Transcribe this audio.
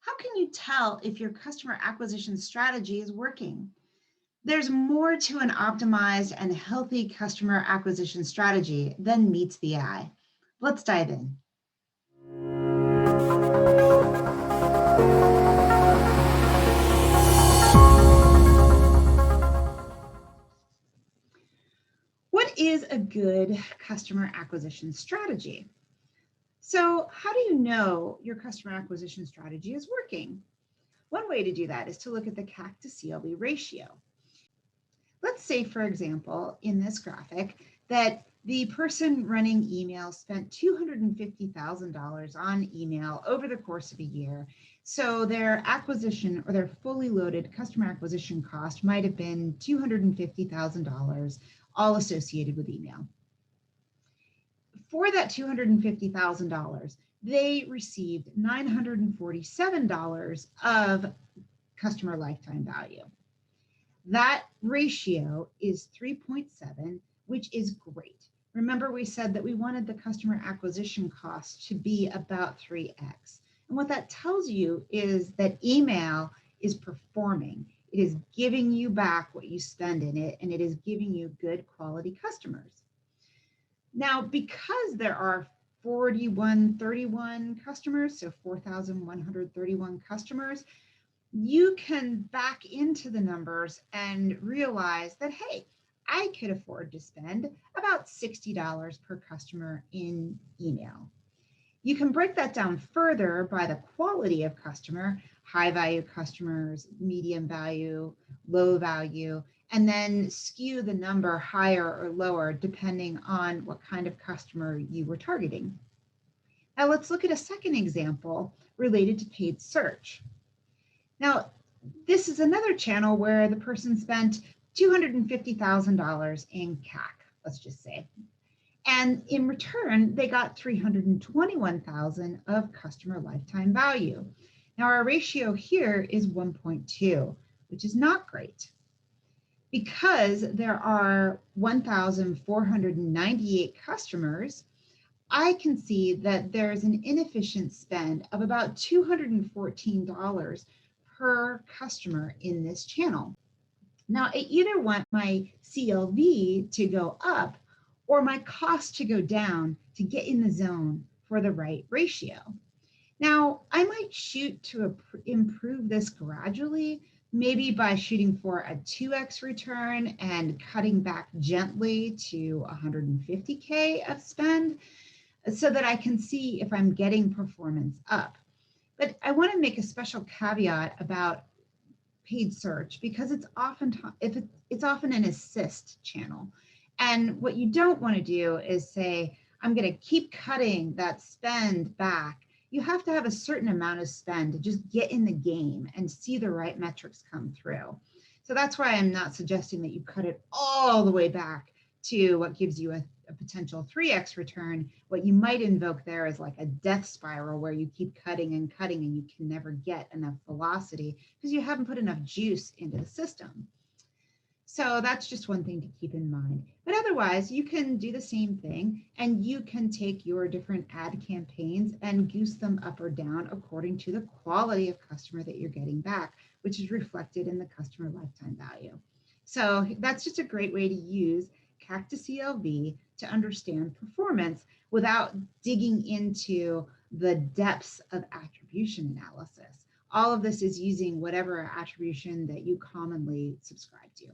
How can you tell if your customer acquisition strategy is working? There's more to an optimized and healthy customer acquisition strategy than meets the eye. Let's dive in. What is a good customer acquisition strategy? So, how do you know your customer acquisition strategy is working? One way to do that is to look at the CAC to CLV ratio. Let's say, for example, in this graphic, that the person running email spent $250,000 on email over the course of a year. So their acquisition or their fully loaded customer acquisition cost might have been $250,000, all associated with email. For that $250,000, they received $947 of customer lifetime value. That ratio is 3.7, which is great. Remember, we said that we wanted the customer acquisition cost to be about 3x. And what that tells you is that email is performing. It is giving you back what you spend in it, and it is giving you good quality customers. Now, because there are 4131 customers, so 4,131 customers, you can back into the numbers and realize that, hey, I could afford to spend about $60 per customer in email. You can break that down further by the quality of customer, high value customers, medium value, low value, and then skew the number higher or lower depending on what kind of customer you were targeting. Now let's look at a second example related to paid search. Now, this is another channel where the person spent $250,000 in CAC, let's just say. And in return, they got $321,000 of customer lifetime value. Now, our ratio here is 1.2, which is not great. Because there are 1,498 customers, I can see that there's an inefficient spend of about $214 per customer in this channel. Now, I either want my CLV to go up or my cost to go down to get in the zone for the right ratio. Now, I might shoot to improve this gradually, maybe by shooting for a 2x return and cutting back gently to 150K of spend so that I can see if I'm getting performance up. But I want to make a special caveat about paid search because it's often an assist channel. And what you don't want to do is say, I'm going to keep cutting that spend back. You have to have a certain amount of spend to just get in the game and see the right metrics come through. So that's why I'm not suggesting that you cut it all the way back to what gives you a potential 3x return. What you might invoke there is like a death spiral where you keep cutting and cutting and you can never get enough velocity because you haven't put enough juice into the system. So that's just one thing to keep in mind. But otherwise, you can do the same thing and you can take your different ad campaigns and goose them up or down according to the quality of customer that you're getting back, which is reflected in the customer lifetime value. So that's just a great way to use CAC to CLV to understand performance without digging into the depths of attribution analysis. All of this is using whatever attribution that you commonly subscribe to.